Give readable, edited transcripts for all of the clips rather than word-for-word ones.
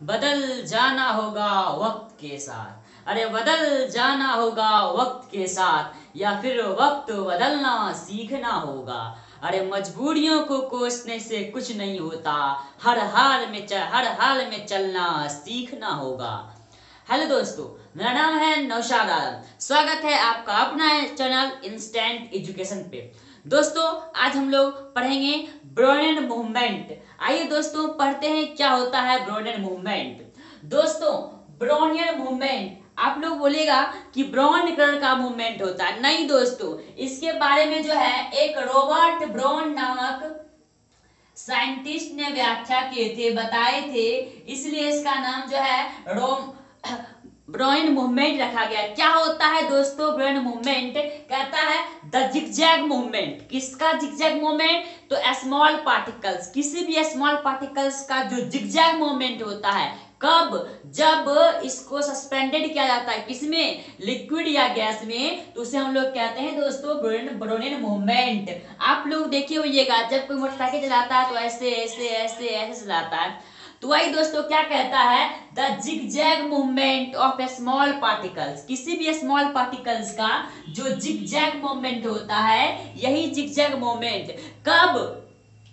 बदल जाना होगा वक्त के साथ। अरे बदल जाना होगा वक्त के साथ, या फिर वक्त बदलना सीखना होगा। अरे मजबूरियों को कोसने से कुछ नहीं होता, हर हाल में चलना सीखना होगा। हेलो दोस्तों, मेरा नाम है नौशाद आलम। स्वागत है आपका अपना चैनल इंस्टेंट एजुकेशन पे। दोस्तों, आज हम लोग पढ़ेंगे ब्रोनेन मूवमेंट। आइए दोस्तों, पढ़ते हैं क्या होता है ब्रोनेन मूवमेंट। दोस्तों, ब्रोनियन मूवमेंट आप लोग बोलेगा कि ब्राउन कलर का मूवमेंट होता है। नहीं दोस्तों, इसके बारे में जो है एक रॉबर्ट ब्राउन नामक साइंटिस्ट ने व्याख्या किए थे, बताए थे, इसलिए इसका नाम जो है रोम ब्राउन मूवमेंट रखा गया। क्या होता है दोस्तों ब्राउन मूवमेंट? कहता है द जिगजैग मूवमेंट। किसका जिगजैग मूवमेंट? तो स्मॉल पार्टिकल्स, किसी भी स्मॉल पार्टिकल्स का जो जिगजैग मूवमेंट होता है। कब? जब इसको सस्पेंडेड किया जाता है, किसमें? लिक्विड या गैस में, तो उसे हम लोग कहते हैं दोस्तों ब्रोनेन मूवमेंट। आप लोग देखिए होइएगा, जब कोई मोटरसाइकिल चलाता है तो ऐसे ऐसे ऐसे ऐसे चलाता है। तो वही दोस्तों क्या कहता है, the zigzag movement of small particles. किसी भी स्मॉल पार्टिकल्स का जो जिगजैग मूवमेंट होता है, यही जिगजैग मूवमेंट कब?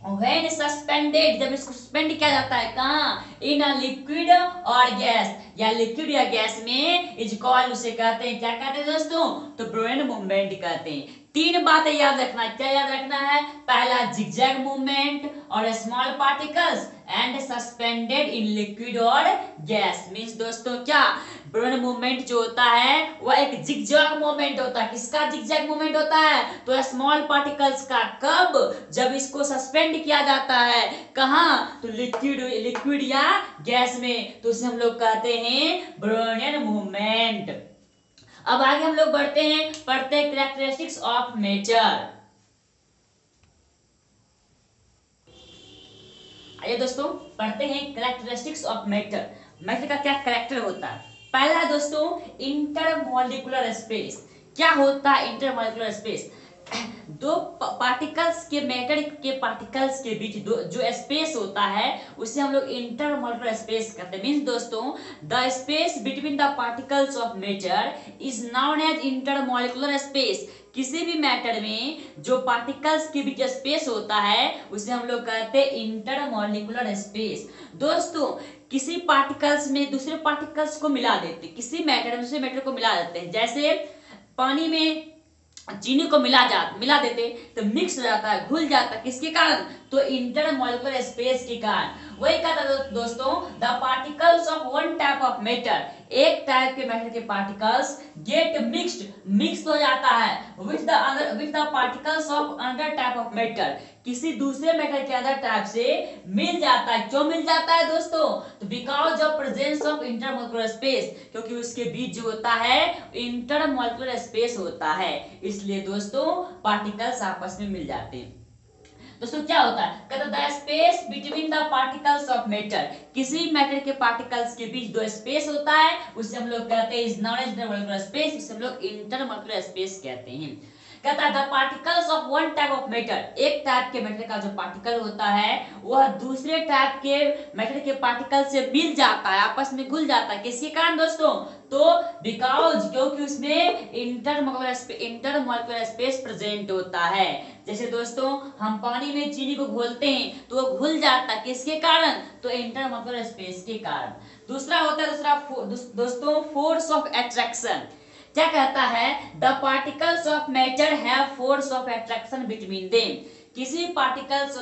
व्हेन सस्पेंडेड, जब इसको सस्पेंड किया जाता है, कहाँ? इन अ लिक्विड और गैस, या लिक्विड या गैस में, इज कॉल्ड, उसे कहते हैं, क्या कहते हैं दोस्तों? तो ब्रोनेन मूवमेंट कहते हैं। तीन बातें याद रखना। क्या याद रखना है? पहला जिगजैग मूवमेंट और small particles and suspended in liquid और गैस। मींस दोस्तों क्या, ब्रोनेन मूवमेंट जो होता है वह एक जिगजैग मूवमेंट होता है। किसका जिगजैग मूवमेंट होता है? तो स्मॉल पार्टिकल्स का। कब? जब इसको सस्पेंड किया जाता है, कहाँ? तो लिक्विड या गैस में, तो उसे हम लोग कहते हैं ब्रोनेन मूवमेंट। अब आगे हम लोग बढ़ते हैं, पढ़ते हैं कैरेक्टरिस्टिक्स ऑफ मैटर। आइए दोस्तों, पढ़ते हैं कैरेक्टरिस्टिक्स ऑफ मैटर। मैटर का क्या कैरेक्टर होता है? पहला है दोस्तों इंटरमॉलिक्यूलर स्पेस। क्या होता है इंटरमॉलिक्यूलर स्पेस? दो पार्टिकल्स के, मैटर के पार्टिकल्स के बीच दो जो स्पेस होता है, उसे हम लोग इंटरमॉलिक्यूलर स्पेस कहते हैं। मींस दोस्तों, the space between the particles of matter is known as intermolecular space. किसी भी मैटर में जो पार्टिकल्स के बीच स्पेस होता है, उसे हम लोग कहते हैं इंटरमॉलिक्यूलर स्पेस। दोस्तों, किसी पार्टिकल्स में दूसरे पार्टिकल्स को मिला देते, किसी मैटर में दूसरे मैटर को मिला देते हैं। जैसे पानी में चीनी को मिला देते तो मिक्स हो जाता है, घुल जाता है। किसके कारण? तो इंटरमॉलिक्यूलर स्पेस के कारण। वही कहता है दोस्तों, the particles of one type of matter, एक टाइप के मैटर के पार्टिकल्स गेट मिक्स्ड हो जाता है with the particles of another type of matter. किसी दूसरे मैटर के अदर टाइप से मिल जाता है। क्यों मिल जाता है दोस्तों? तो because of presence of intermolecular space, क्योंकि उसके बीच जो होता है इंटरमॉलिक्यूलर स्पेस होता है, इसलिए दोस्तों पार्टिकल्स आपस में मिल जाते हैं। दोस्तों क्या होता है? कहता the space between the particles of matter, किसी मैटर के पार्टिकल्स के बीच दो स्पेस होता है, उसे हम लोग कहते हैं is known as intermolecular space, इसे हम लोग इंटरमॉलिक्यूलर स्पेस कहते हैं। कहता है the particles of one type of matter, एक टाइप के मैटर का जो पार्टिकल होता है वह दूसरे टाइप के मैटर के पार्टिकल से मिल जाता है, आपस में घुल जाता है। किसके कारण दोस्तों? तो बिकॉज, क्योंकि उसमें इंटरमॉलिक्यूलर स्पेस प्रेजेंट होता है। जैसे दोस्तों हम पानी में चीनी को घोलते हैं तो वो घुल जाता है, किसके कारण? तो इंटरमॉलिक्यूलर स्पेस के कारण। दूसरा होता है दोस्तों फोर्स ऑफ अट्रैक्शन। क्या कहता है? The particles of matter have force of attraction between them. किसी पार्टिकल्स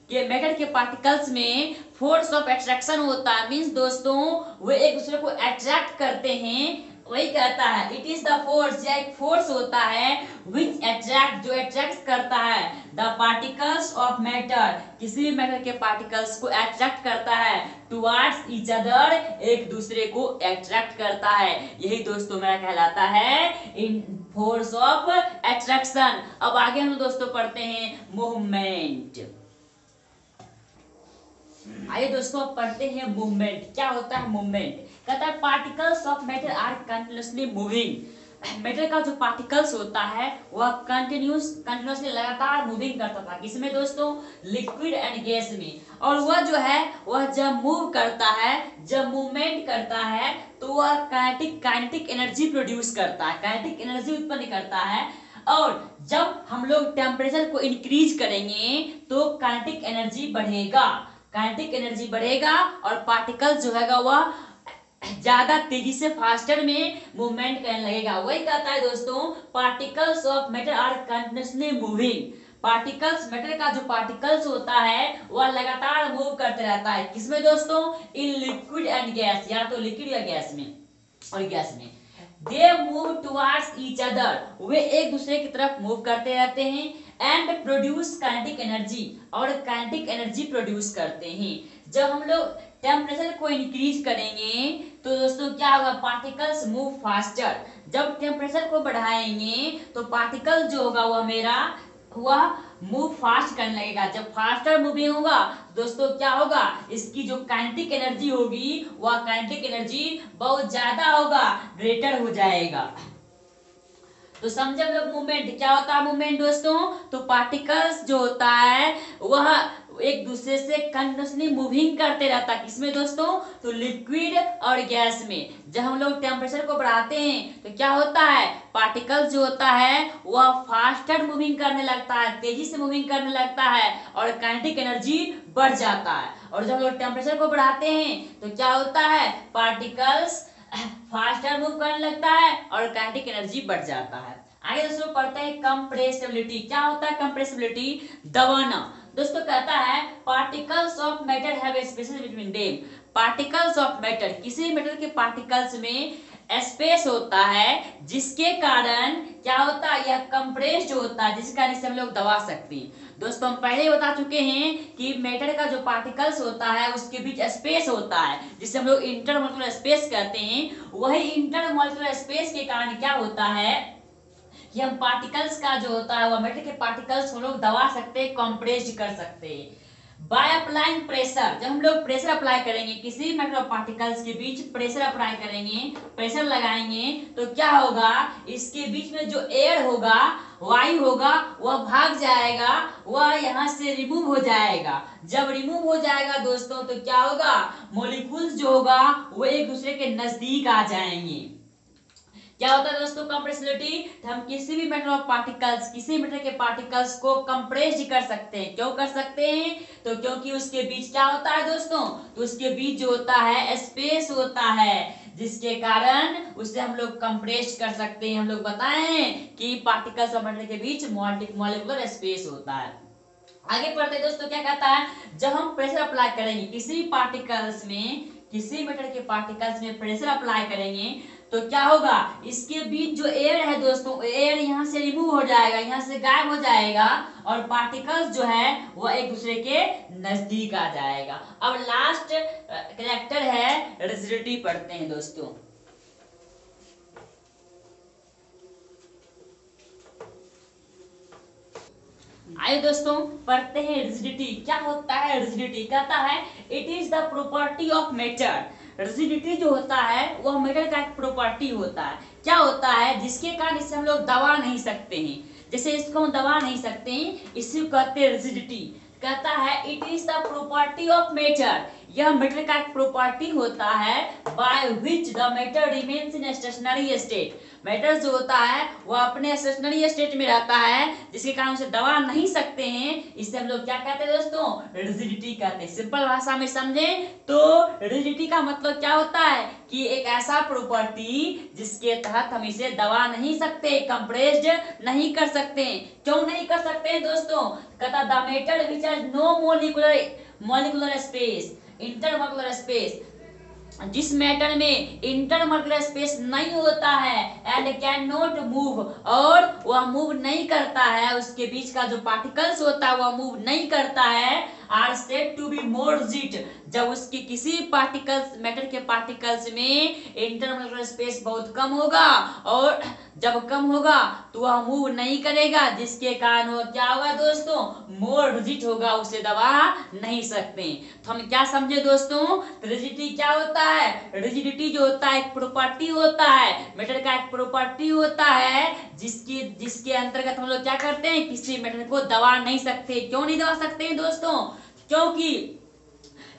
के मैटर के पार्टिकल्स में फोर्स ऑफ अट्रैक्शन होता है। मींस दोस्तों वे एक दूसरे को अट्रैक्ट करते हैं। वही कहता है इट इज द फोर्स, या एक फोर्स होता है विच अट्रैक्ट, जो अट्रैक्ट करता है द पार्टिकल्स ऑफ मैटर, किसी भी मैटर के पार्टिकल्स को अट्रैक्ट करता है टुवर्ड्स ईच अदर, एक दूसरे को अट्रैक्ट करता है। यही दोस्तों मेरा कहलाता है इन फोर्स ऑफ अट्रैक्शन। अब आगे हम दोस्तों पढ़ते हैं मूवमेंट। आइए दोस्तों पढ़ते हैं मूवमेंट। क्या होता है मूवमेंट? कहता है particles of matter are continuously moving. Matter का जो पार्टिकल्स होता है वह कंटिन्यूसली लगातार मूविंग करता था, किसमें दोस्तों, लिक्विड एंड गैस में। और वह जो है वह जब मूव करता है, जब मूवमेंट करता है, तो वह काइनेटिक एनर्जी प्रोड्यूस करता है, काइनेटिक एनर्जी उत्पन्न करता है। और जब हम लोग टेम्परेचर को इंक्रीज करेंगे तो काइनेटिक एनर्जी बढ़ेगा, काइनेटिक एनर्जी बढ़ेगा और पार्टिकल जो है वह ज्यादा तेजी से फास्टर में मूवमेंट करने लगेगा। वही कहता है दोस्तों, particles of matter are continuously moving. Particles, matter का जो पार्टिकल्स होता है वह लगातार मूव करते रहता है, किसमें दोस्तों, इन लिक्विड एंड गैस, या तो लिक्विड या गैस में, और गैस में। They move towards each other, वे एक दूसरे की तरफ मूव करते रहते हैं। एंड प्रोड्यूस काइनेटिक एनर्जी, और काइनेटिक एनर्जी प्रोड्यूस करते हैं। जब हम लोग टेम्परेचर को इंक्रीज करेंगे तो दोस्तों क्या होगा, पार्टिकल्स मूव फास्टर। जब टेम्परेचर को बढ़ाएंगे तो पार्टिकल जो होगा वह मेरा वह मूव फास्ट करने लगेगा। जब फास्टर मूविंग होगा दोस्तों क्या होगा, इसकी जो काइनेटिक एनर्जी होगी वह काइनेटिक एनर्जी बहुत ज्यादा होगा, ग्रेटर हो जाएगा। तो समझे हम लोग मूवमेंट क्या होता है। मूवमेंट दोस्तों, तो पार्टिकल्स जो होता है वह एक दूसरे से कंटिन्यूअसली मूविंग करते रहता है, किसमें दोस्तों, तो लिक्विड और गैस में। जब हम लोग टेम्परेचर को बढ़ाते हैं तो क्या होता है, पार्टिकल्स जो होता है वह फास्टर मूविंग करने लगता है, तेजी से मूविंग करने लगता है और काइनेटिक एनर्जी बढ़ जाता है। और जब हम लोग टेम्परेचर को बढ़ाते हैं तो क्या होता है, पार्टिकल्स फास्टर मूव करने लगता है और काइनेटिक एनर्जी बढ़ जाता है। आगे दोस्तों पढ़ते हैं कंप्रेसिबिलिटी। क्या होता है कंप्रेसिबिलिटी, दबाना। दोस्तों कहता है particles of matter have a space between them. Particles of matter, किसी मैटर के पार्टिकल्स में स्पेस होता है जिसके कारण क्या होता है, यह कंप्रेस्ड होता है, जिसके कारण इसे हम लोग दबा सकते हैं। दोस्तों हम पहले ही बता चुके हैं कि मैटर का जो पार्टिकल्स होता है उसके बीच स्पेस होता है जिसे हम लोग इंटरमॉलिक्यूलर स्पेस कहते हैं। वही इंटरमॉलिक्यूलर स्पेस के कारण क्या होता है कि हम पार्टिकल्स का जो होता है वह मैटर के पार्टिकल्स हम लोग दबा सकते हैं, कंप्रेस्ड कर सकते हैं। बाय अप्लाइंग प्रेशर, जब हम लोग प्रेशर अप्लाई करेंगे, किसी मैटर ऑफ पार्टिकल्स के बीच प्रेशर अप्लाई करेंगे, प्रेशर लगाएंगे, तो क्या होगा, इसके बीच में जो एयर होगा, वायु होगा, वह भाग जाएगा, वह यहाँ से रिमूव हो जाएगा। जब रिमूव हो जाएगा दोस्तों तो क्या होगा, मॉलिक्यूल्स जो होगा वो एक दूसरे के नजदीक आ जाएंगे। क्या होता है दोस्तों कंप्रेसिबिलिटी, हम किसी भी मैटर ऑफ पार्टिकल्स, किसी मैटर के पार्टिकल्स को कंप्रेस्ड कर सकते हैं। क्यों कर सकते हैं, तो क्योंकि उसके बीच क्या होता है दोस्तों, तो उसके बीच जो होता है स्पेस होता है, जिसके कारण उसे हम लोग कंप्रेस्ड कर सकते हैं। हम लोग बताएं कि पार्टिकल्स और मैटर के बीच मॉलिक्यूलर स्पेस होता है। आगे पढ़ते दोस्तों क्या कहता है, जब हम प्रेशर अप्लाई करेंगे किसी पार्टिकल्स में, किसी मैटर के पार्टिकल्स में प्रेशर अप्लाई करेंगे तो क्या होगा, इसके बीच जो एयर है दोस्तों, एयर यहाँ से रिमूव हो जाएगा, यहाँ से गायब हो जाएगा और पार्टिकल्स जो है वो एक दूसरे के नजदीक आ जाएगा। अब लास्ट कैरेक्टर है रिजिडिटी, पढ़ते हैं दोस्तों। आइए दोस्तों पढ़ते हैं रिजिडिटी। क्या होता है रिजिडिटी, कहता है it is the property of matter. Rigidity जो होता है वह मैटर का एक प्रॉपर्टी होता है। क्या होता है, जिसके कारण इसे हम लोग दबा नहीं सकते हैं, जैसे इसको हम दबा नहीं सकते हैं, इसी को कहते हैं रिजिडिटी। कहता है it is the property of matter, यह मैटर का एक प्रॉपर्टी होता है by which the matter remains in stationery state. Matter जो होता है वह अपने स्टेशनरी स्टेट में रहता है, जिसके कारण उसे दबा नहीं सकते हैं। इसे हम लोग क्या कहते हैं दोस्तों, रिजिडिटी कहते हैं। सिंपल भाषा में समझे तो रिजिडिटी का मतलब क्या होता है कि एक ऐसा प्रॉपर्टी जिसके तहत हम इसे दबा नहीं सकते, कंप्रेस्ड नहीं कर सकते। क्यों नहीं कर सकते हैं दोस्तों, कहता the matter which has no molecular space, intermolecular space, जिस मैटर में इंटरमॉलिक्यूलर स्पेस नहीं होता है, एंड कैन नॉट मूव, और वह मूव नहीं करता है, उसके बीच का जो पार्टिकल्स होता है वह मूव नहीं करता है, are said to be more rigid, जब उसके किसी पार्टिकल्स मैटर के पार्टिकल्स में इंटरमोलिकुलर स्पेस बहुत कम होगा, और जब कम होगा तो वह मूव नहीं करेगा, जिसके कारण वो क्या होगा दोस्तों, मोर रिजिड होगा, उसे दबा नहीं सकते। तो हम क्या समझे दोस्तों, रिजिडिटी क्या होता है, रिजिडिटी जो होता है एक प्रॉपर्टी होता है, मैटर का एक प्रॉपर्टी होता है जिसकी जिसके अंतर्गत हम लोग क्या करते हैं, किसी मैटर को दबा नहीं सकते। क्यों नहीं दबा सकते हैं दोस्तों, क्योंकि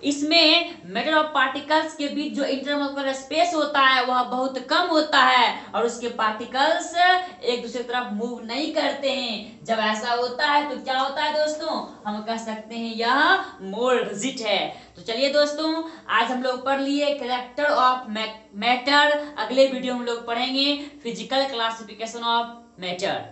इसमें मैटर और पार्टिकल्स के बीच जो इंटरमोलिकुलर स्पेस होता है वह बहुत कम होता है, और उसके पार्टिकल्स एक दूसरे की तरफ मूव नहीं करते हैं। जब ऐसा होता है तो क्या होता है दोस्तों, हम कह सकते हैं यह मोर रिजिड है। तो चलिए दोस्तों, आज हम लोग पढ़ लिए कैरेक्टर ऑफ मैटर। अगले वीडियो में हम लोग पढ़ेंगे फिजिकल क्लासिफिकेशन ऑफ मैटर।